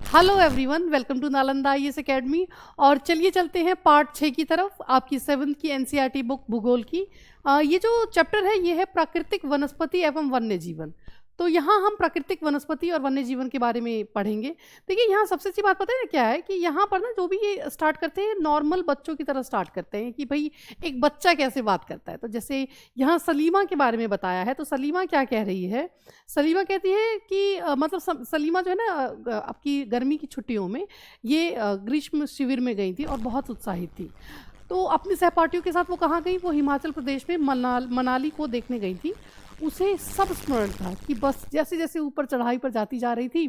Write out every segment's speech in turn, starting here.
Hello everyone, welcome to Nalanda IAS academy. और चलिए चलते हैं पार्ट 6 की तरफ, आपकी 7th की एनसीईआरटी बुक भूगोल की। ये जो चैप्टर है ये है प्राकृतिक वनस्पति एवं वन्य जीवन। तो यहाँ हम प्राकृतिक वनस्पति और वन्य जीवन के बारे में पढ़ेंगे। देखिए यहाँ सबसे अच्छी बात पता है क्या है कि यहाँ पर ना जो भी ये स्टार्ट करते हैं नॉर्मल बच्चों की तरह स्टार्ट करते हैं कि भाई एक बच्चा कैसे बात करता है। तो जैसे यहाँ सलीमा के बारे में बताया है, तो सलीमा क्या कह रही है? सलीमा कहती है कि मतलब सलीमा जो है ना आपकी गर्मी की छुट्टियों में ये ग्रीष्म शिविर में गई थी और बहुत उत्साहित थी। तो अपने सहपाठियों के साथ वो कहाँ गई? वो हिमाचल प्रदेश में मनाली को देखने गई थी। उसे सब स्मरण था कि बस जैसे जैसे ऊपर चढ़ाई पर जाती जा रही थी,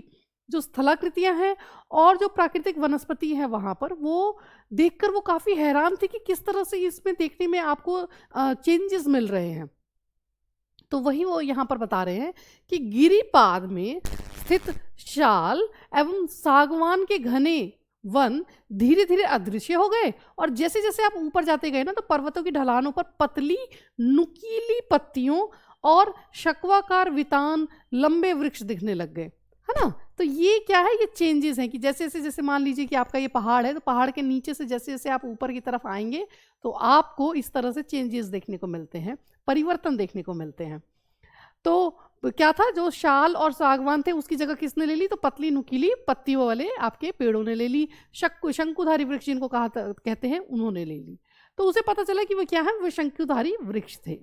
जो स्थलाकृतियां हैं और जो प्राकृतिक वनस्पति है वहाँ पर, वो देखकर वो काफ़ी हैरान थी कि किस तरह से इसमें देखने में आपको चेंजेस मिल रहे हैं। तो वही वो यहाँ पर बता रहे हैं कि गिरिपाद में स्थित शाल एवं सागवान के घने वन धीरे धीरे अदृश्य हो गए और जैसे जैसे आप ऊपर जाते गए ना तो पर्वतों की ढलानों पर पतली नुकीली पत्तियों और शक्वाकार वितान लंबे वृक्ष दिखने लग गए, है ना। तो ये क्या है? ये चेंजेस हैं कि जैसे जैसे जैसे मान लीजिए कि आपका ये पहाड़ है, तो पहाड़ के नीचे से जैसे जैसे आप ऊपर की तरफ आएंगे तो आपको इस तरह से चेंजेस देखने को मिलते हैं, परिवर्तन देखने को मिलते हैं। तो क्या था, जो शाल और सागवान थे उसकी जगह किसने ले ली? तो पतली नुकीली पत्तियों वाले आपके पेड़ों ने ले ली। शंकुधारी वृक्ष जिनको कहते हैं उन्होंने ले ली। तो उसे पता चला कि वो क्या है, वो शंकुधारी वृक्ष थे।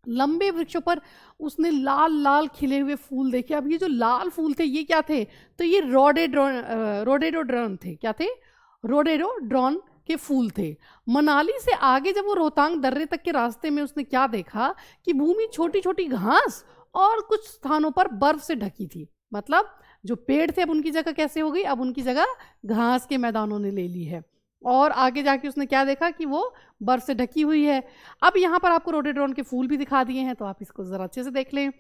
लंबे वृक्षों पर उसने लाल लाल खिले हुए फूल देखे। अब ये जो लाल फूल थे ये क्या थे? तो ये रोडेडोड्रॉन थे। क्या थे? रोडेडोड्रॉन के फूल थे। मनाली से आगे जब वो रोहतांग दर्रे तक के रास्ते में उसने क्या देखा कि भूमि छोटी छोटी घास और कुछ स्थानों पर बर्फ से ढकी थी। मतलब जो पेड़ थे अब उनकी जगह कैसे हो गई? अब उनकी जगह घास के मैदानों ने ले ली है। और आगे जाके उसने क्या देखा कि वो बर्फ से ढकी हुई है। अब यहाँ पर आपको रोडेड्रॉन के फूल भी दिखा दिए हैं, तो आप इसको ज़रा अच्छे से देख लें।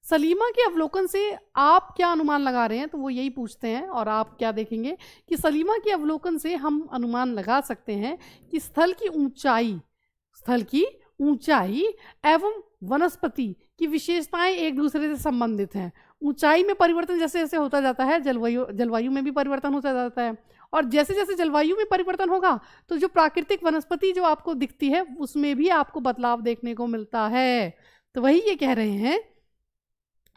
सलीमा के अवलोकन से आप क्या अनुमान लगा रहे हैं? तो वो यही पूछते हैं और आप क्या देखेंगे कि सलीमा के अवलोकन से हम अनुमान लगा सकते हैं कि स्थल की ऊंचाई एवं वनस्पति की विशेषताएं एक दूसरे से संबंधित हैं। ऊंचाई में परिवर्तन जैसे जैसे होता जाता है, जलवायु में भी परिवर्तन होता जाता है। और जैसे जैसे जलवायु में परिवर्तन होगा तो जो प्राकृतिक वनस्पति जो आपको दिखती है उसमें भी आपको बदलाव देखने को मिलता है। तो वही ये कह रहे हैं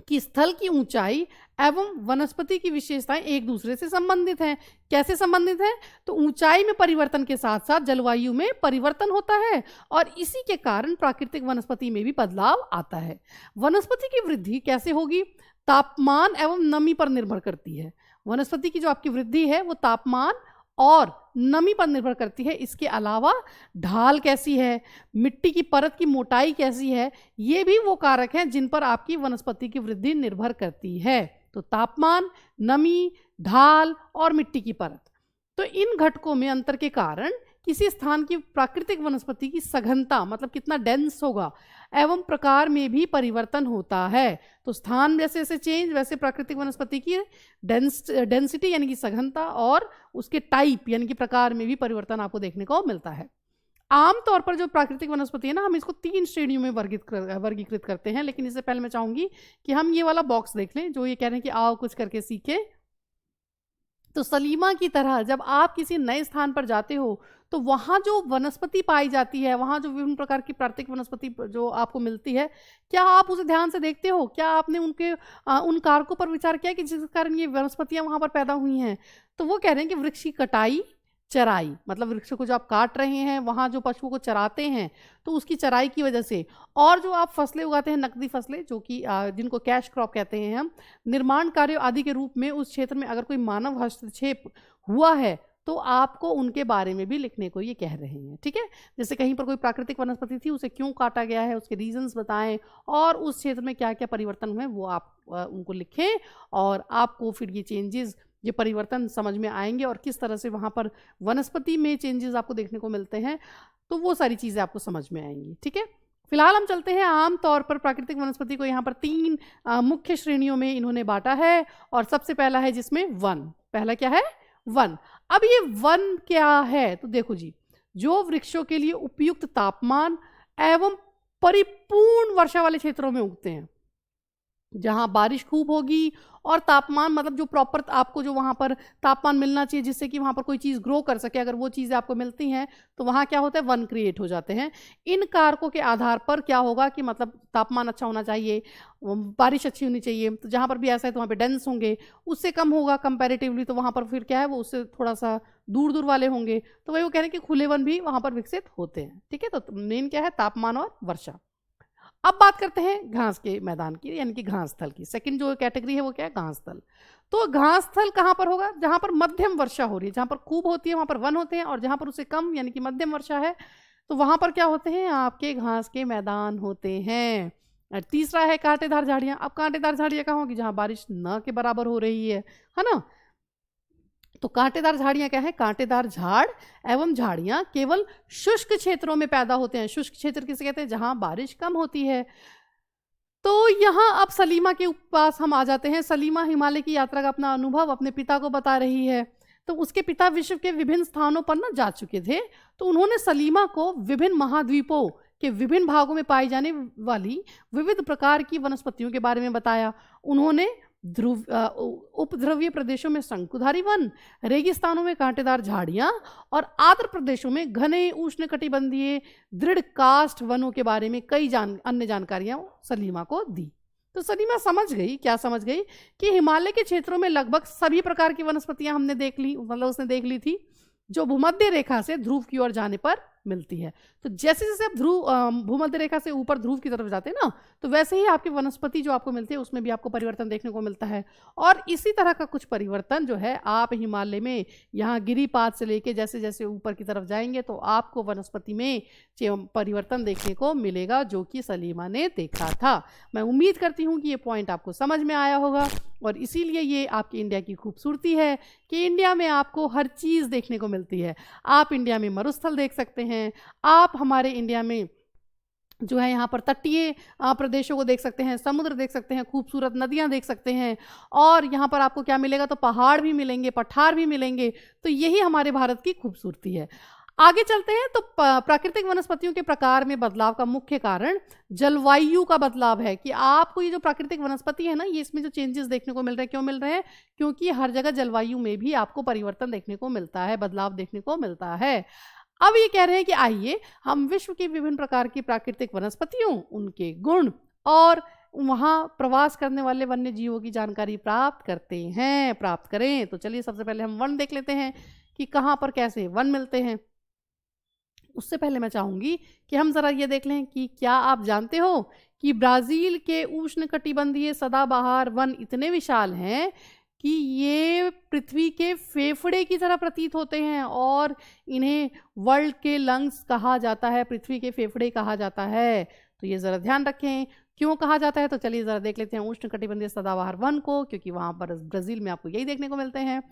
कि स्थल की ऊंचाई एवं वनस्पति की विशेषताएं एक दूसरे से संबंधित हैं। कैसे संबंधित हैं? तो ऊंचाई में परिवर्तन के साथ साथ जलवायु में परिवर्तन होता है और इसी के कारण प्राकृतिक वनस्पति में भी बदलाव आता है। वनस्पति की वृद्धि कैसे होगी? तापमान एवं नमी पर निर्भर करती है। वनस्पति की जो आपकी वृद्धि है वो तापमान और नमी पर निर्भर करती है। इसके अलावा ढाल कैसी है, मिट्टी की परत की मोटाई कैसी है, ये भी वो कारक हैं जिन पर आपकी वनस्पति की वृद्धि निर्भर करती है। तो तापमान, नमी, ढाल और मिट्टी की परत, तो इन घटकों में अंतर के कारण किसी स्थान की प्राकृतिक वनस्पति की सघनता मतलब कितना डेंस होगा एवं प्रकार में भी परिवर्तन होता है। तो स्थान जैसे जैसे चेंज वैसे प्राकृतिक वनस्पति की डेंसिटी यानी कि सघनता और उसके टाइप यानी कि प्रकार में भी परिवर्तन आपको देखने को मिलता है। आमतौर पर जो प्राकृतिक वनस्पति है ना, हम इसको 3 श्रेणियों में वर्गीकृत करते हैं। लेकिन इससे पहले मैं चाहूंगी कि हम ये वाला बॉक्स देख लें जो ये कह रहे हैं कि आओ कुछ करके सीखे। तो सलीमा की तरह जब आप किसी नए स्थान पर जाते हो तो वहाँ जो वनस्पति पाई जाती है, वहाँ जो विभिन्न प्रकार की प्राकृतिक वनस्पति जो आपको मिलती है, क्या आप उसे ध्यान से देखते हो? क्या आपने उन कारकों पर विचार किया कि जिस कारण ये वनस्पतियाँ वहाँ पर पैदा हुई हैं? तो वो कह रहे हैं कि वृक्ष की कटाई, चराई, मतलब वृक्ष को जो आप काट रहे हैं वहाँ जो पशुओं को चराते हैं तो उसकी चराई की वजह से, और जो आप फसलें उगाते हैं नकदी फसलें जो कि जिनको कैश क्रॉप कहते हैं हम, निर्माण कार्य आदि के रूप में उस क्षेत्र में अगर कोई मानव हस्तक्षेप हुआ है तो आपको उनके बारे में भी लिखने को ये कह रहे हैं। ठीक है, जैसे कहीं पर कोई प्राकृतिक वनस्पति थी, उसे क्यों काटा गया है, उसके रीजंस बताएं और उस क्षेत्र में क्या क्या परिवर्तन हुए वो आप उनको लिखें और आपको फिर ये चेंजेस, ये परिवर्तन समझ में आएंगे और किस तरह से वहाँ पर वनस्पति में चेंजेस आपको देखने को मिलते हैं, तो वो सारी चीज़ें आपको समझ में आएंगी। ठीक है, फिलहाल हम चलते हैं। आमतौर पर प्राकृतिक वनस्पति को यहाँ पर 3 मुख्य श्रेणियों में इन्होंने बांटा है और सबसे पहला है जिसमें वन। पहला क्या है? वन। अब ये वन क्या है? तो देखो जी, जो वृक्षों के लिए उपयुक्त तापमान एवं परिपूर्ण वर्षा वाले क्षेत्रों में उगते हैं। जहाँ बारिश खूब होगी और तापमान मतलब जो प्रॉपर आपको जो वहाँ पर तापमान मिलना चाहिए जिससे कि वहाँ पर कोई चीज़ ग्रो कर सके, अगर वो चीज़ें आपको मिलती हैं तो वहाँ क्या होता है, वन क्रिएट हो जाते हैं। इन कारकों के आधार पर क्या होगा कि मतलब तापमान अच्छा होना चाहिए, बारिश अच्छी होनी चाहिए, तो जहाँ पर भी ऐसा है तो वहाँ पे डेंस होंगे, उससे कम होगा कंपैरेटिवली तो वहाँ पर फिर क्या है वो उससे थोड़ा सा दूर दूर वाले होंगे, तो वही वो कह रहे हैं कि खुले वन भी वहाँ पर विकसित होते हैं। ठीक है, तो मेन क्या है, तापमान और वर्षा। अब बात करते हैं घास के मैदान की, यानी कि घास स्थल की। सेकंड जो कैटेगरी है वो क्या है, घास स्थल। तो घास स्थल कहाँ पर होगा, जहाँ पर मध्यम वर्षा हो रही है, जहाँ पर खूब होती है वहाँ पर वन होते हैं, और जहाँ पर उससे कम यानी कि मध्यम वर्षा है तो वहाँ पर क्या होते हैं, आपके घास के मैदान होते हैं। और तीसरा है कांटेदार झाड़ियाँ। अब कांटेदार झाड़ियाँ कहाँ होगी, जहाँ बारिश न के बराबर हो रही है ना। तो कांटेदार झाड़ियां क्या है, कांटेदार झाड़ एवं झाड़ियां केवल शुष्क क्षेत्रों में पैदा होते हैं। शुष्क क्षेत्र किसे कहते हैं, जहां बारिश कम होती है। तो यहाँ अब सलीमा के पास हम आ जाते हैं। सलीमा हिमालय की यात्रा का अपना अनुभव अपने पिता को बता रही है। तो उसके पिता विश्व के विभिन्न स्थानों पर ना जा चुके थे, तो उन्होंने सलीमा को विभिन्न महाद्वीपों के विभिन्न भागों में पाई जाने वाली विविध प्रकार की वनस्पतियों के बारे में बताया। उन्होंने उपध्रुवीय प्रदेशों में शंकुधारी वन, रेगिस्तानों में कांटेदार झाड़ियां और आर्द्र प्रदेशों में घने उष्णकटिबंधीय दृढ़ काष्ठ वनों के बारे में कई अन्य जानकारियां सलीमा को दी। तो सलीमा समझ गई, क्या समझ गई कि हिमालय के क्षेत्रों में लगभग सभी प्रकार की वनस्पतियां हमने देख ली, मतलब उसने देख ली थी, जो भूमध्य रेखा से ध्रुव की ओर जाने पर मिलती है। तो जैसे जैसे आप भूमध्य रेखा से ऊपर ध्रुव की तरफ जाते हैं ना, तो वैसे ही आपकी वनस्पति जो आपको मिलती है उसमें भी आपको परिवर्तन देखने को मिलता है। और इसी तरह का कुछ परिवर्तन जो है आप हिमालय में यहाँ गिरिपाद से लेके जैसे जैसे ऊपर की तरफ जाएंगे तो आपको वनस्पति में परिवर्तन देखने को मिलेगा, जो कि सलीमा ने देखा था। मैं उम्मीद करती हूँ कि ये पॉइंट आपको समझ में आया होगा, और इसीलिए ये आपकी इंडिया की खूबसूरती है कि इंडिया में आपको हर चीज़ देखने को मिलती है। आप इंडिया में मरुस्थल देख सकते हैं, आप हमारे इंडिया में जो है यहाँ पर तटीय प्रदेशों को देख सकते हैं, समुद्र देख सकते हैं, खूबसूरत नदियाँ देख सकते हैं, और यहाँ पर आपको क्या मिलेगा, तो पहाड़ भी मिलेंगे, पठार भी मिलेंगे। तो यही हमारे भारत की खूबसूरती है। आगे चलते हैं। तो प्राकृतिक वनस्पतियों के प्रकार में बदलाव का मुख्य कारण जलवायु का बदलाव है, कि आपको ये जो प्राकृतिक वनस्पति है ना, ये इसमें जो चेंजेस देखने को मिल रहे हैं, क्यों मिल रहे हैं, क्योंकि हर जगह जलवायु में भी आपको परिवर्तन देखने को मिलता है, बदलाव देखने को मिलता है। अब ये कह रहे हैं कि आइए हम विश्व की विभिन्न प्रकार की प्राकृतिक वनस्पतियों, उनके गुण और वहाँ प्रवास करने वाले वन्य जीवों की जानकारी प्राप्त करें। तो चलिए सबसे पहले हम वन देख लेते हैं कि कहाँ पर कैसे वन मिलते हैं। उससे पहले मैं चाहूँगी कि हम ज़रा ये देख लें कि क्या आप जानते हो कि ब्राज़ील के उष्णकटिबंधीय सदाबहार वन इतने विशाल हैं कि ये पृथ्वी के फेफड़े की तरह प्रतीत होते हैं, और इन्हें वर्ल्ड के लंग्स कहा जाता है, पृथ्वी के फेफड़े कहा जाता है। तो ये ज़रा ध्यान रखें क्यों कहा जाता है। तो चलिए ज़रा देख लेते हैं उष्णकटिबंधीय सदाबहार वन को, क्योंकि वहाँ पर ब्राज़ील में आपको यही देखने को मिलते हैं।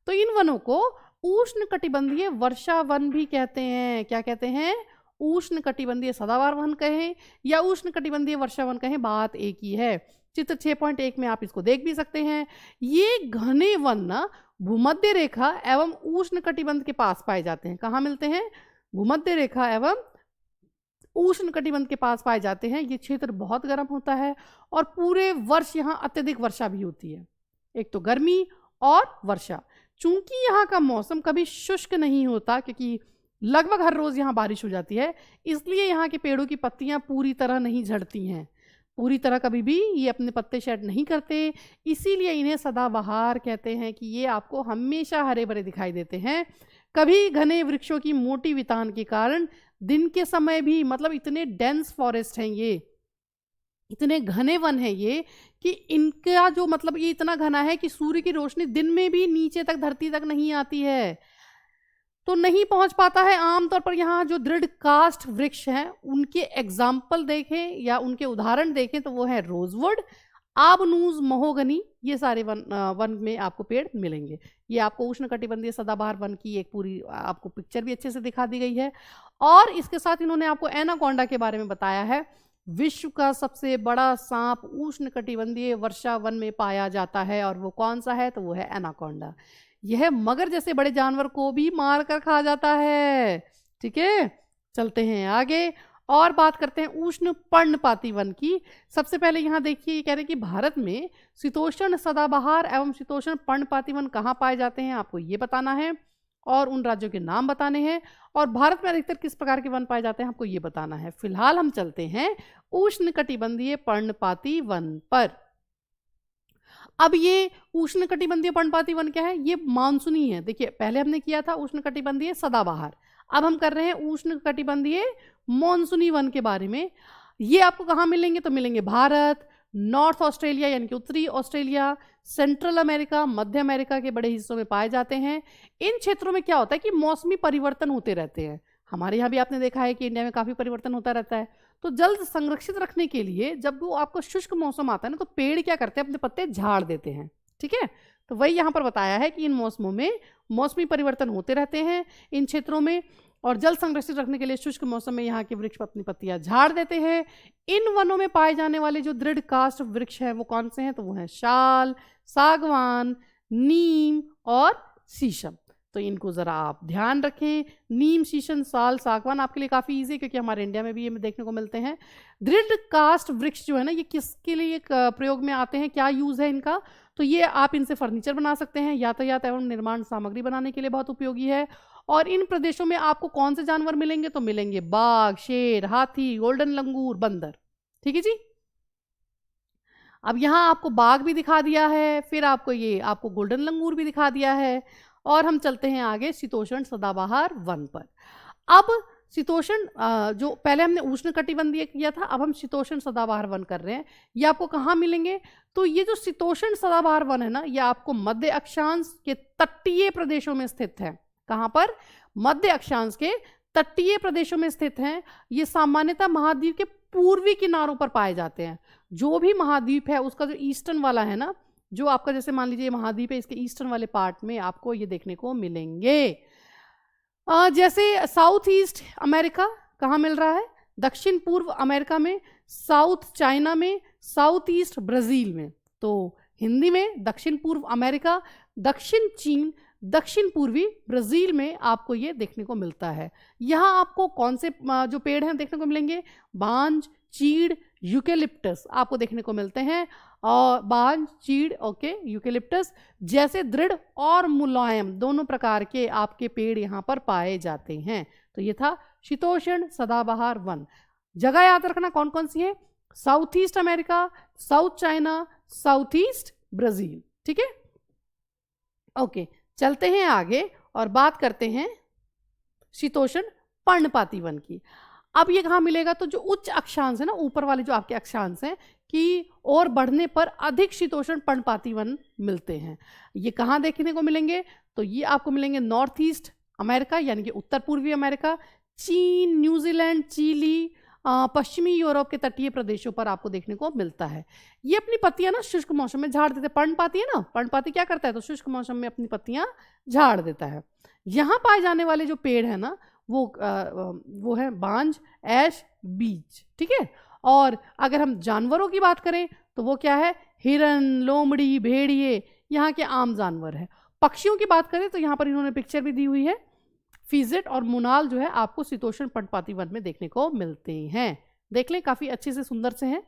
तो इन वनों को उष्णकटिबंधीय वर्षा वन भी कहते हैं। क्या कहते हैं, उष्णकटिबंधीय सदाबहार वन कहें या उष्णकटिबंधीय वर्षा वन कहें, बात एक ही है। चित्र 6.1 में आप इसको देख भी सकते हैं। ये घने वन ना भूमध्य रेखा एवं उष्णकटिबंध के पास पाए जाते हैं। कहाँ मिलते हैं, भूमध्य रेखा एवं उष्णकटिबंध के पास पाए जाते हैं। ये क्षेत्र बहुत गर्म होता है और पूरे वर्ष यहाँ अत्यधिक वर्षा भी होती है, एक तो गर्मी और वर्षा। चूंकि यहाँ का मौसम कभी शुष्क नहीं होता, क्योंकि लगभग हर रोज यहाँ बारिश हो जाती है, इसलिए यहाँ के पेड़ों की पत्तियां पूरी तरह नहीं झड़ती हैं, पूरी तरह कभी भी ये अपने पत्ते शेड नहीं करते। इसीलिए इन्हें सदाबहार कहते हैं कि ये आपको हमेशा हरे भरे दिखाई देते हैं। कभी घने वृक्षों की मोटी वितान के कारण दिन के समय भी, मतलब इतने डेंस फॉरेस्ट हैं ये, इतने घने वन है ये, कि इनका जो मतलब ये इतना घना है कि सूर्य की रोशनी दिन में भी नीचे तक धरती तक नहीं आती है, तो नहीं पहुंच पाता है। आमतौर पर यहाँ जो दृढ़ काष्ठ वृक्ष हैं उनके एग्जाम्पल देखें या उनके उदाहरण देखें तो वो है रोजवुड, आबनूज, महोगनी, ये सारे वन में आपको पेड़ मिलेंगे। ये आपको उष्णकटिबंधीय सदाबहार वन की एक पूरी आपको पिक्चर भी अच्छे से दिखा दी गई है। और इसके साथ इन्होंने आपको एनाकोंडा के बारे में बताया है। विश्व का सबसे बड़ा सांप उष्णकटिबंधीय वर्षा वन में पाया जाता है, और वो कौन सा है, तो वो है एनाकोंडा। यह मगर जैसे बड़े जानवर को भी मार कर खा जाता है। ठीक है, चलते हैं आगे। और बात करते हैं उष्ण पर्णपाती वन की। सबसे पहले यहाँ देखिए, ये कह रहे हैं कि भारत में शीतोष्ण सदाबहार एवं शीतोष्ण पर्णपाती वन कहाँ पाए जाते हैं, आपको ये बताना है, और उन राज्यों के नाम बताने हैं, और भारत में अधिकतर किस प्रकार के वन पाए जाते हैं आपको ये बताना है। फिलहाल हम चलते हैं उष्णकटिबंधीय पर्णपाती वन पर। अब ये उष्णकटिबंधीय पर्णपाती वन क्या है, ये मानसूनी है। देखिए पहले हमने किया था उष्णकटिबंधीय सदाबहार, अब हम कर रहे हैं उष्णकटिबंधीय मानसूनी वन के बारे में। ये आपको कहाँ मिलेंगे, तो मिलेंगे भारत, नॉर्थ ऑस्ट्रेलिया यानी कि उत्तरी ऑस्ट्रेलिया, सेंट्रल अमेरिका, मध्य अमेरिका के बड़े हिस्सों में पाए जाते हैं। इन क्षेत्रों में क्या होता है कि मौसमी परिवर्तन होते रहते हैं। हमारे यहाँ भी आपने देखा है कि इंडिया में काफ़ी परिवर्तन होता रहता है। तो जल संरक्षित रखने के लिए जब वो आपको शुष्क मौसम आता है ना, तो पेड़ क्या करते हैं, अपने पत्ते झाड़ देते हैं। ठीक है, तो वही यहाँ पर बताया है कि इन मौसमों में मौसमी परिवर्तन होते रहते हैं इन क्षेत्रों में, और जल संरक्षित रखने के लिए शुष्क मौसम में यहाँ के वृक्ष अपनी पत्तियां झाड़ देते हैं। इन वनों में पाए जाने वाले जो दृढ़ काष्ठ वृक्ष हैं वो कौन से हैं, तो वो हैं शाल, सागवान, नीम और शीशम। तो इनको ज़रा आप ध्यान रखें। नीम, शीशम, साल, सागवान आपके लिए काफ़ी ईजी, क्योंकि हमारे इंडिया में भी ये देखने को मिलते हैं। दृढ़ काष्ठ वृक्ष जो है ना, ये किसके लिए प्रयोग में आते हैं, क्या यूज़ है इनका, तो ये आप इनसे फर्नीचर बना सकते हैं, यातायात एवं निर्माण सामग्री बनाने के लिए बहुत उपयोगी है। और इन प्रदेशों में आपको कौन से जानवर मिलेंगे, तो मिलेंगे बाघ, शेर, हाथी, गोल्डन लंगूर, बंदर। ठीक है जी। अब यहाँ आपको बाघ भी दिखा दिया है, फिर आपको गोल्डन लंगूर भी दिखा दिया है, और हम चलते हैं आगे शीतोष्ण सदाबहार वन पर। अब शीतोष्ण जो पहले हमने उष्णकटिबंधीय किया था, अब हम शीतोष्ण सदाबहार वन कर रहे हैं। ये आपको कहाँ मिलेंगे, तो ये जो शीतोष्ण सदाबहार वन है ना, ये आपको मध्य अक्षांश के तटीय प्रदेशों में स्थित है। कहाँ पर, मध्य अक्षांश के तटीय प्रदेशों में स्थित हैं। ये सामान्यतः महाद्वीप के पूर्वी किनारों पर पाए जाते हैं। जो भी महाद्वीप है उसका जो ईस्टर्न वाला है ना, जो आपका जैसे मान लीजिए महाद्वीप है, इसके ईस्टर्न वाले पार्ट में आपको ये देखने को मिलेंगे। जैसे साउथ ईस्ट अमेरिका कहाँ मिल रहा है, दक्षिण पूर्व अमेरिका में, साउथ चाइना में, साउथ ईस्ट ब्राज़ील में। तो हिंदी में दक्षिण पूर्व अमेरिका, दक्षिण चीन, दक्षिण पूर्वी ब्राज़ील में आपको ये देखने को मिलता है। यहाँ आपको कौन से जो पेड़ हैं देखने को मिलेंगे, बांज, चीड़, यूकेलिप्टस आपको देखने को मिलते हैं। और बांज, चीड़, ओके, यूकेलिप्टस जैसे दृढ़ और मुलायम दोनों प्रकार के आपके पेड़ यहाँ पर पाए जाते हैं। तो ये था शीतोष्ण सदाबहार वन। जगह याद रखना कौन कौन सी है, south east America, south China, south east Brazil. ठीक है, ओके। चलते हैं आगे और बात करते हैं शीतोष्ण पर्णपाती वन की। अब ये कहाँ मिलेगा, तो जो उच्च अक्षांश है ना, ऊपर वाले जो आपके अक्षांश हैं कि और बढ़ने पर अधिक शीतोष्ण पर्णपाती वन मिलते हैं। ये कहाँ देखने को मिलेंगे, तो ये आपको मिलेंगे नॉर्थ ईस्ट अमेरिका यानी कि उत्तर पूर्वी अमेरिका, चीन, न्यूजीलैंड, चिली, पश्चिमी यूरोप के तटीय प्रदेशों पर आपको देखने को मिलता है। ये अपनी पत्तियां ना शुष्क मौसम में झाड़ देते हैं। पर्णपाती है ना, पर्णपाती क्या करता है, तो शुष्क मौसम में अपनी पत्तियां झाड़ देता है। यहाँ पाए जाने वाले जो पेड़ है ना, वो है बांज, ऐश, बीज। ठीक है, और अगर हम जानवरों की बात करें तो वो क्या है, हिरन, लोमड़ी, भेड़िए यहाँ के आम जानवर है। पक्षियों की बात करें तो यहाँ पर इन्होंने पिक्चर भी दी हुई है, फीजेट और मुनाल जो है आपको शीतोष्ण पर्णपाती वन में देखने को मिलते हैं। देख लें, काफ़ी अच्छे से सुंदर से हैं।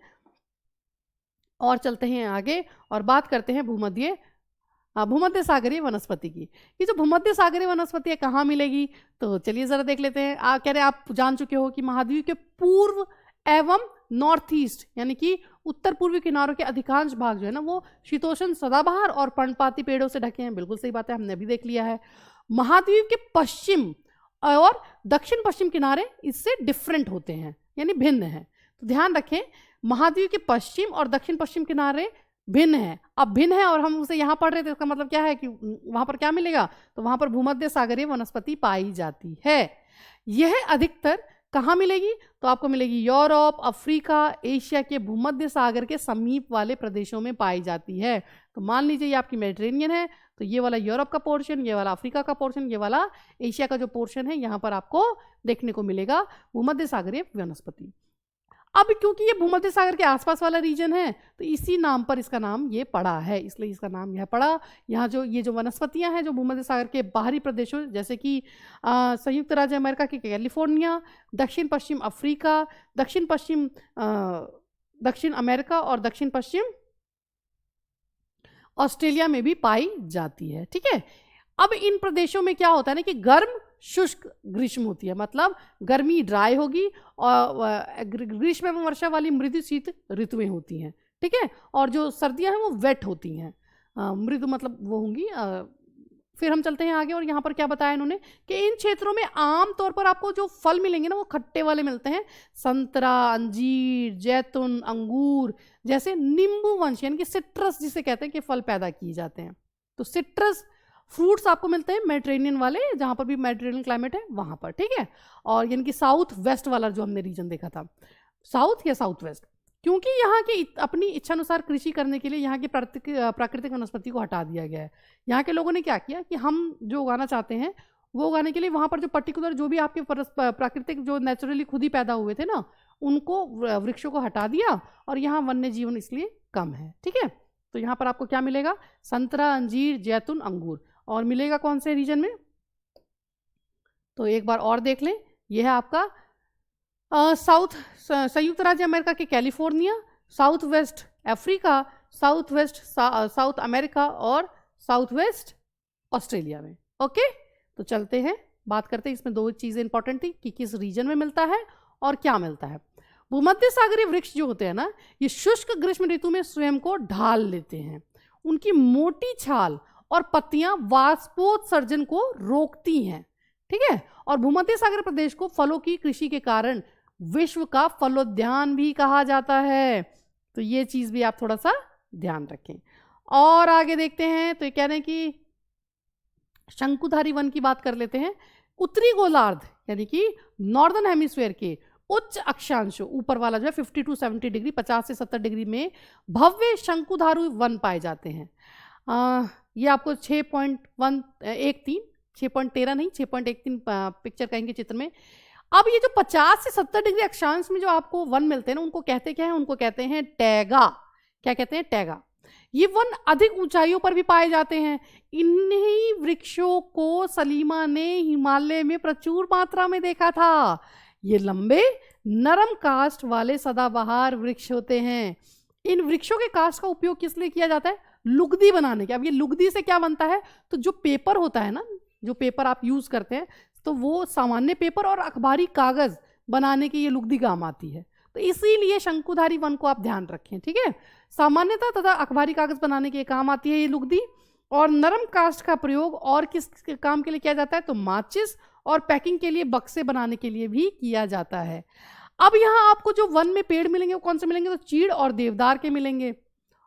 और चलते हैं आगे और बात करते हैं भूमध्य सागरीय वनस्पति की। ये जो भूमध्य सागरीय वनस्पति है कहाँ मिलेगी, तो चलिए ज़रा देख लेते हैं। कह रहे आप जान चुके हो कि महाद्वीप के पूर्व एवं नॉर्थ ईस्ट यानी कि उत्तर पूर्वी किनारों के अधिकांश भाग जो है ना, वो शीतोष्ण सदाबहार और पर्णपाती पेड़ों से ढके हैं। बिल्कुल सही बात है, हमने भी देख लिया है। महाद्वीप के पश्चिम और दक्षिण पश्चिम किनारे इससे डिफरेंट होते हैं, यानी भिन्न हैं। तो ध्यान रखें, महाद्वीप के पश्चिम और दक्षिण पश्चिम किनारे भिन्न है। अब भिन्न है और हम उसे यहाँ पढ़ रहे थे, इसका मतलब क्या है कि वहाँ पर क्या मिलेगा, तो वहाँ पर भूमध्य सागरीय वनस्पति पाई जाती है। यह अधिकतर कहाँ मिलेगी, तो आपको मिलेगी यूरोप, अफ्रीका, एशिया के भूमध्य सागर के समीप वाले प्रदेशों में पाई जाती है। तो मान लीजिए ये आपकी मेडिटेरेनियन है, तो ये वाला यूरोप का पोर्शन, ये वाला अफ्रीका का पोर्शन, ये वाला एशिया का जो पोर्शन है, यहाँ पर आपको देखने को मिलेगा भूमध्य सागरीय वनस्पति। अब क्योंकि ये भूमध्य सागर के आसपास वाला रीजन है तो इसी नाम पर इसका नाम ये पड़ा है, इसलिए इसका नाम यह पड़ा। यहाँ जो ये जो वनस्पतियाँ हैं जो भूमध्य सागर के बाहरी प्रदेशों जैसे कि संयुक्त राज्य अमेरिका के कैलिफोर्निया, दक्षिण पश्चिम अफ्रीका, दक्षिण अमेरिका और दक्षिण पश्चिम ऑस्ट्रेलिया में भी पाई जाती है। ठीक है, अब इन प्रदेशों में क्या होता है ना कि गर्म शुष्क ग्रीष्म होती है, मतलब गर्मी ड्राई होगी और ग्रीष्म एवं वर्षा वाली मृदु शीत ऋतुएं होती हैं। ठीक है, और जो सर्दियां हैं वो वेट होती हैं, मृदु मतलब वो होंगी। फिर हम चलते हैं आगे और यहाँ पर क्या बताया इन्होंने कि इन क्षेत्रों में आम तौर पर आपको जो फल मिलेंगे ना वो खट्टे वाले मिलते हैं, संतरा, अंजीर, जैतून, अंगूर जैसे नींबू वंश यानी कि सिट्रस जिसे कहते हैं कि फल पैदा किए जाते हैं। तो सिट्रस फ्रूट्स आपको मिलते हैं मेडिटेरेनियन वाले, जहाँ पर भी मेडिटेरेनियन क्लाइमेट है वहाँ पर। ठीक है, और यानी कि साउथ वेस्ट वाला जो हमने रीजन देखा था, साउथ या साउथ वेस्ट, क्योंकि यहाँ की अपनी इच्छानुसार कृषि करने के लिए यहाँ की प्राकृतिक वनस्पति को हटा दिया गया है। यहाँ के लोगों ने क्या किया कि हम जो उगाना चाहते हैं वो उगाने के लिए वहाँ पर जो पर्टिकुलर जो भी आपके प्राकृतिक जो नेचुरली खुद ही पैदा हुए थे ना उनको वृक्षों को हटा दिया और यहाँ वन्य जीवन इसलिए कम है। ठीक है, तो यहाँ पर आपको क्या मिलेगा, संतरा, अंजीर, जैतून, अंगूर, और मिलेगा कौन से रीजन में, तो एक बार और देख लें, यह है आपका संयुक्त राज्य अमेरिका के California, south west Africa, south west south America और साउथ वेस्ट ऑस्ट्रेलिया में। ओके, तो चलते हैं बात करते हैं, इसमें दो चीज़ें इंपॉर्टेंट थी कि किस रीजन में मिलता है और क्या मिलता है। भूमध्य सागरीय वृक्ष जो होते हैं ना ये शुष्क ग्रीष्म ऋतु में स्वयं को ढाल लेते हैं, उनकी मोटी छाल और पत्तियां वाष्पोत्सर्जन को रोकती हैं। ठीक है, और भूमध्य सागर प्रदेश को फलों की कृषि के कारण विश्व का फलोद्यान भी कहा जाता है, तो ये चीज भी आप थोड़ा सा ध्यान रखें। और आगे देखते हैं, तो ये कह रहे हैं कि शंकुधारी वन की बात कर लेते हैं। उत्तरी गोलार्ध यानी कि नॉर्दर्न हेमिस्फीयर के उच्च अक्षांश ऊपर वाला जो है 50 to 70 डिग्री 50 से 70 डिग्री में भव्य शंकुधारू वन पाए जाते हैं। ये आपको 6.13 नहीं 6.13 पिक्चर कहेंगे चित्र में। अब ये जो 50 से 70 डिग्री अक्षांश में जो आपको वन मिलते हैं ना उनको कहते क्या है, उनको कहते हैं टैगा। क्या कहते हैं, टैगा। ये वन अधिक ऊंचाइयों पर भी पाए जाते हैं। इन्हीं वृक्षों को सलीमा ने हिमालय में प्रचुर मात्रा में देखा था। ये लंबे नरम काष्ठ वाले सदाबहार वृक्ष होते हैं। इन वृक्षों के काष्ठ का उपयोग किस लिए किया जाता है, लुगदी बनाने के। अब ये लुगदी से क्या बनता है, तो जो पेपर होता है ना, जो पेपर आप यूज करते हैं तो वो सामान्य पेपर और अखबारी कागज बनाने की ये लुगदी काम आती है, तो इसीलिए शंकुधारी वन को आप ध्यान रखें। ठीक है, सामान्यतः तथा अखबारी कागज बनाने के काम आती है ये लुगदी। और नरम काष्ठ का प्रयोग और किस काम के लिए किया जाता है, तो माचिस और पैकिंग के लिए बक्से बनाने के लिए भी किया जाता है। अब यहाँ आपको जो वन में पेड़ मिलेंगे वो कौन से मिलेंगे, तो चीड़ और देवदार के मिलेंगे।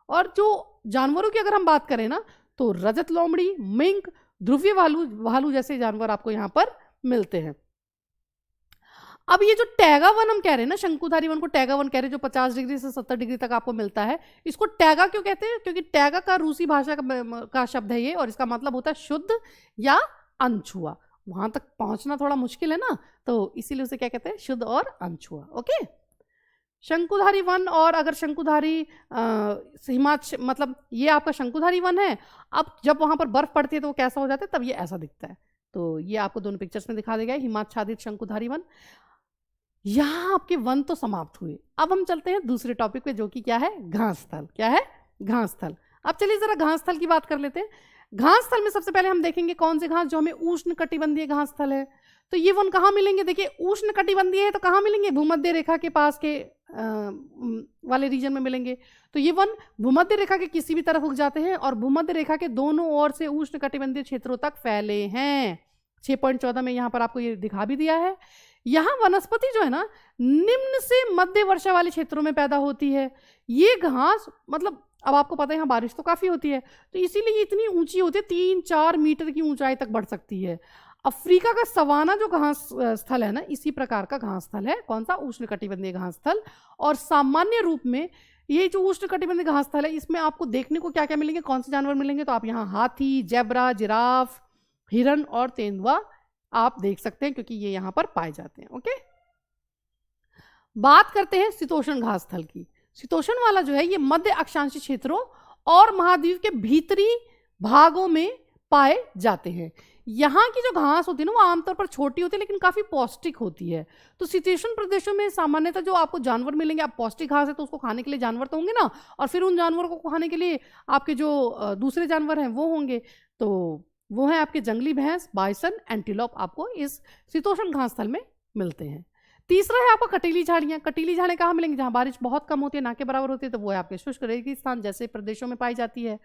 और जो जानवरों की अगर हम बात करें ना तो रजत लोमड़ी, मिंक, ध्रुवीय भालू जैसे जानवर आपको यहाँ पर मिलते हैं। अब ये जो टैगा वन हम कह रहे हैं ना, शंकुधारी वन को टैगा वन कह रहे हैं, जो 50 डिग्री से 70 डिग्री तक आपको मिलता है, इसको टैगा क्यों कहते हैं, क्योंकि टैगा का रूसी भाषा का शब्द है ये, और इसका मतलब होता है शुद्ध या अनछुआ। वहां तक पहुंचना थोड़ा मुश्किल है ना, तो इसीलिए उसे क्या कहते हैं, शुद्ध और अनछुआ। ओके, शंकुधारी वन। और अगर शंकुधारी हिमाचल मतलब ये आपका शंकुधारी वन है, अब जब वहां पर बर्फ पड़ती है तो वो कैसा हो जाता है, तब ये ऐसा दिखता है। तो ये आपको दोनों पिक्चर्स में दिखा देगा, हिमाच्छादित शंकुधारी वन। यहाँ आपके वन तो समाप्त हुए। अब हम चलते हैं दूसरे टॉपिक पे, जो कि क्या है, घास स्थल। क्या है, घास स्थल। अब चलिए जरा घास स्थल की बात कर लेते हैं। घास स्थल में सबसे पहले हम देखेंगे कौन से घास जो हमें उष्ण कटिबंधीय घास स्थल है। तो ये वन कहाँ मिलेंगे, देखिए उष्ण कटिबंधीय है तो कहाँ मिलेंगे, भूमध्य रेखा के पास के वाले रीजन में मिलेंगे। तो ये वन भूमध्य रेखा के किसी भी तरफ उग जाते हैं और भूमध्य रेखा के दोनों ओर से उष्ण कटिबंधीय क्षेत्रों तक फैले हैं। 6.14 में यहाँ पर आपको ये दिखा भी दिया है। यहाँ वनस्पति जो है ना निम्न से मध्य वर्षा वाले क्षेत्रों में पैदा होती है। ये घास मतलब अब आपको पता है यहाँ बारिश तो काफी होती है, तो इसीलिए ये इतनी ऊंची होती है, 3-4 मीटर की ऊंचाई तक बढ़ सकती है। अफ्रीका का सवाना जो घास स्थल है ना, इसी प्रकार का घास स्थल है। कौन सा, उष्णकटिबंधीय घास स्थल। और सामान्य रूप में ये जो उष्णकटिबंधीय घास स्थल है इसमें आपको देखने को क्या क्या मिलेंगे, कौन से जानवर मिलेंगे, तो आप यहाँ हाथी, जेब्रा, जिराफ, हिरन और तेंदुआ आप देख सकते हैं, क्योंकि ये यहाँ पर पाए जाते हैं। ओके, बात करते हैं शीतोष्ण घास स्थल की। शीतोष्ण वाला जो है ये मध्य अक्षांशीय क्षेत्रों और महाद्वीप के भीतरी भागों में पाए जाते हैं। यहाँ की जो घास होती है ना वो आमतौर पर छोटी होती है लेकिन काफ़ी पौष्टिक होती है। तो शीतोष्ण प्रदेशों में सामान्यतः जो आपको जानवर मिलेंगे, आप पौष्टिक घास है तो उसको खाने के लिए जानवर तो होंगे ना, और फिर उन जानवरों को खाने के लिए आपके जो दूसरे जानवर हैं वो होंगे। तो वो हैं आपके जंगली भैंस, बाइसन, एंटीलोप आपको इस शीतोष्ण घास स्थल में मिलते हैं। तीसरा है आपका कटीली झाड़ियाँ। कटीली झाड़ियाँ कहाँ मिलेंगी? जहाँ बारिश बहुत कम होती है, ना के बराबर होती है, तो वो है आपके शुष्क रेगिस्तान जैसे प्रदेशों में पाई जाती है।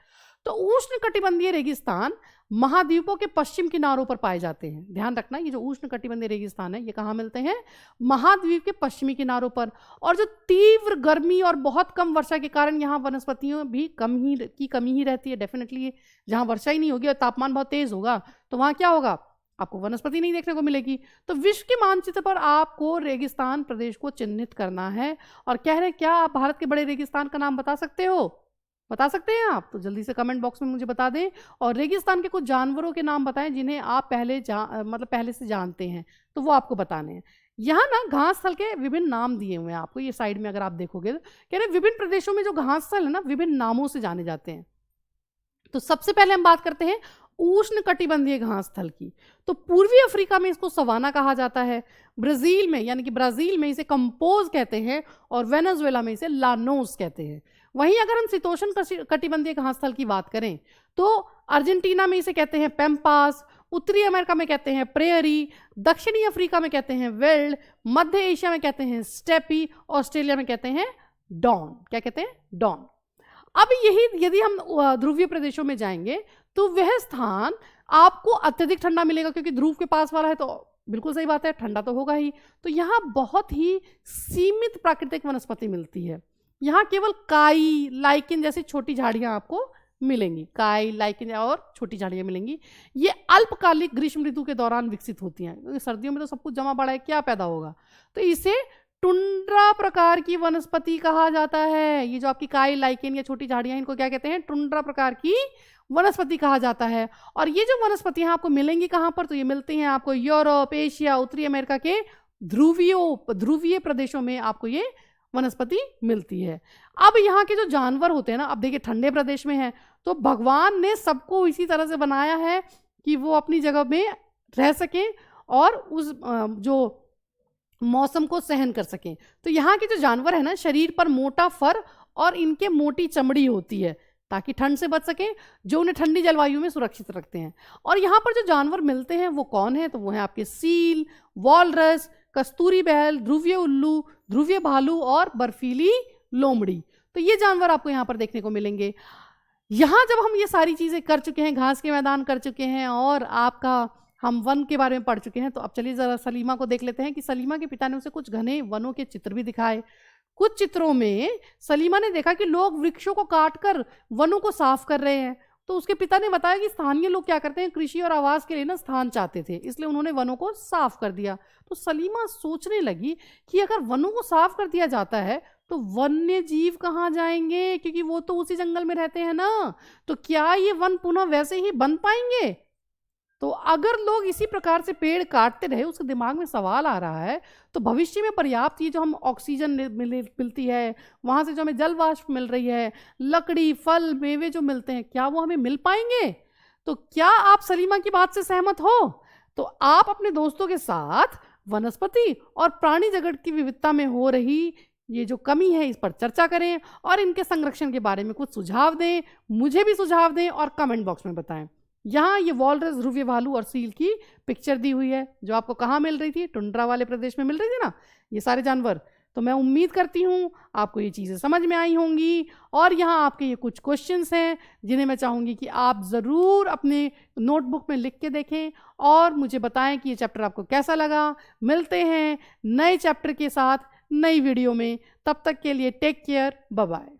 तो उष्ण कटिबंधीय रेगिस्तान महाद्वीपों के पश्चिम किनारों पर पाए जाते हैं। ध्यान रखना, ये जो उष्ण कटिबंधीय रेगिस्तान है ये कहाँ मिलते हैं? महाद्वीप के पश्चिमी किनारों पर। और जो तीव्र गर्मी और बहुत कम वर्षा के कारण यहाँ वनस्पतियों भी कमी ही रहती है। डेफिनेटली जहाँ वर्षा ही नहीं होगी और तापमान बहुत तेज होगा तो वहाँ क्या होगा? आपको वनस्पति नहीं देखने को मिलेगी। तो विश्व के मानचित्र पर आपको रेगिस्तान प्रदेश को चिन्हित करना है। और कह रहे क्या आप भारत के बड़े रेगिस्तान का नाम बता सकते हो? बता सकते हैं आप? तो जल्दी से कमेंट बॉक्स में मुझे बता दें। और रेगिस्तान के कुछ जानवरों के नाम बताएं जिन्हें आप पहले से जानते हैं, तो वो आपको बताने हैं। यहाँ ना घास स्थल के विभिन्न नाम दिए हुए हैं आपको, ये साइड में अगर आप देखोगे तो कह रहे विभिन्न प्रदेशों में जो घास स्थल है ना विभिन्न नामों से जाने जाते हैं। तो सबसे पहले हम बात करते हैं उष्ण कटिबंधीय घास स्थल की। तो पूर्वी अफ्रीका में इसको सवाना कहा जाता है, ब्राजील में यानी कि ब्राजील में इसे कंपोज कहते हैं, और वेनेजुएला में इसे लानोस कहते हैं। वहीं अगर हम शीतोष्ण कटिबंधीय घास स्थल की बात करें तो अर्जेंटीना में इसे कहते हैं पेम्पास, उत्तरी अमेरिका में कहते हैं प्रेयरी, दक्षिणी अफ्रीका में कहते हैं वेल्ड, मध्य एशिया में कहते हैं स्टेपी, ऑस्ट्रेलिया में कहते हैं डॉन। क्या कहते हैं? डॉन। अब यही यदि हम ध्रुवीय प्रदेशों में जाएंगे तो वह स्थान आपको अत्यधिक ठंडा मिलेगा, क्योंकि ध्रुव के पास वाला है तो बिल्कुल सही बात है, ठंडा तो होगा ही। तो यहाँ बहुत ही सीमित प्राकृतिक वनस्पति मिलती है। यहाँ केवल काई, लाइकेन जैसी छोटी झाड़ियाँ आपको मिलेंगी। काई, लाइकेन और छोटी झाड़ियाँ मिलेंगी। ये अल्पकालिक ग्रीष्म ऋतु के दौरान विकसित होती हैं, क्योंकि सर्दियों में तो सब कुछ जमा पड़ा है, क्या पैदा होगा? तो इसे टुंड्रा प्रकार की वनस्पति कहा जाता है। ये जो आपकी काई, लाइकेन या छोटी झाड़ियाँ, इनको क्या कहते हैं? टुंड्रा प्रकार की वनस्पति कहा जाता है। और ये जो वनस्पतियाँ आपको मिलेंगी कहाँ पर? तो ये मिलती हैं आपको यूरोप, एशिया, उत्तरी अमेरिका के ध्रुवीय प्रदेशों में आपको ये वनस्पति मिलती है। अब यहाँ के जो जानवर होते हैं ना, अब देखिए ठंडे प्रदेश में है तो भगवान ने सबको इसी तरह से बनाया है कि वो अपनी जगह में रह सकें और उस जो मौसम को सहन कर सकें। तो यहाँ के जो जानवर है ना, शरीर पर मोटा फर और इनके मोटी चमड़ी होती है ताकि ठंड से बच सकें, जो उन्हें ठंडी जलवायु में सुरक्षित रखते हैं। और यहाँ पर जो जानवर मिलते हैं वो कौन है? तो वो है आपके सील, वॉलरस, कस्तूरी बैल, ध्रुवीय उल्लू, ध्रुवीय भालू और बर्फीली लोमड़ी। तो ये जानवर आपको यहाँ पर देखने को मिलेंगे। यहाँ जब हम ये सारी चीज़ें कर चुके हैं, घास के मैदान कर चुके हैं और आपका हम वन के बारे में पढ़ चुके हैं, तो अब चलिए ज़रा सलीमा को देख लेते हैं कि सलीमा के पिता ने उसे कुछ घने वनों के चित्र भी दिखाए। कुछ चित्रों में सलीमा ने देखा कि लोग वृक्षों को काटकर वनों को साफ कर रहे हैं। तो उसके पिता ने बताया कि स्थानीय लोग क्या करते हैं, कृषि और आवास के लिए ना स्थान चाहते थे, इसलिए उन्होंने वनों को साफ कर दिया। तो सलीमा सोचने लगी कि अगर वनों को साफ कर दिया जाता है तो वन्य जीव कहाँ जाएंगे, क्योंकि वो तो उसी जंगल में रहते हैं ना। तो क्या ये वन पुनः वैसे ही बन पाएंगे? तो अगर लोग इसी प्रकार से पेड़ काटते रहे, उसके दिमाग में सवाल आ रहा है, तो भविष्य में पर्याप्त ये जो हम ऑक्सीजन मिलती है, वहाँ से जो हमें जल वाष्प मिल रही है, लकड़ी, फल, मेवे जो मिलते हैं, क्या वो हमें मिल पाएंगे? तो क्या आप सलीमा की बात से सहमत हो? तो आप अपने दोस्तों के साथ वनस्पति और प्राणी जगत की विविधता में हो रही ये जो कमी है इस पर चर्चा करें और इनके संरक्षण के बारे में कुछ सुझाव दें, मुझे भी सुझाव दें और कमेंट बॉक्स में बताएं। यहाँ ये वॉलरस, ध्रुवीय भालू और सील की पिक्चर दी हुई है, जो आपको कहाँ मिल रही थी? टुंड्रा वाले प्रदेश में मिल रही थी ना ये सारे जानवर। तो मैं उम्मीद करती हूँ आपको ये चीज़ें समझ में आई होंगी। और यहाँ आपके ये कुछ क्वेश्चंस हैं जिन्हें मैं चाहूँगी कि आप ज़रूर अपने नोटबुक में लिख के देखें और मुझे बताएं कि ये चैप्टर आपको कैसा लगा। मिलते हैं नए चैप्टर के साथ नई वीडियो में, तब तक के लिए टेक केयर, बाय बाय।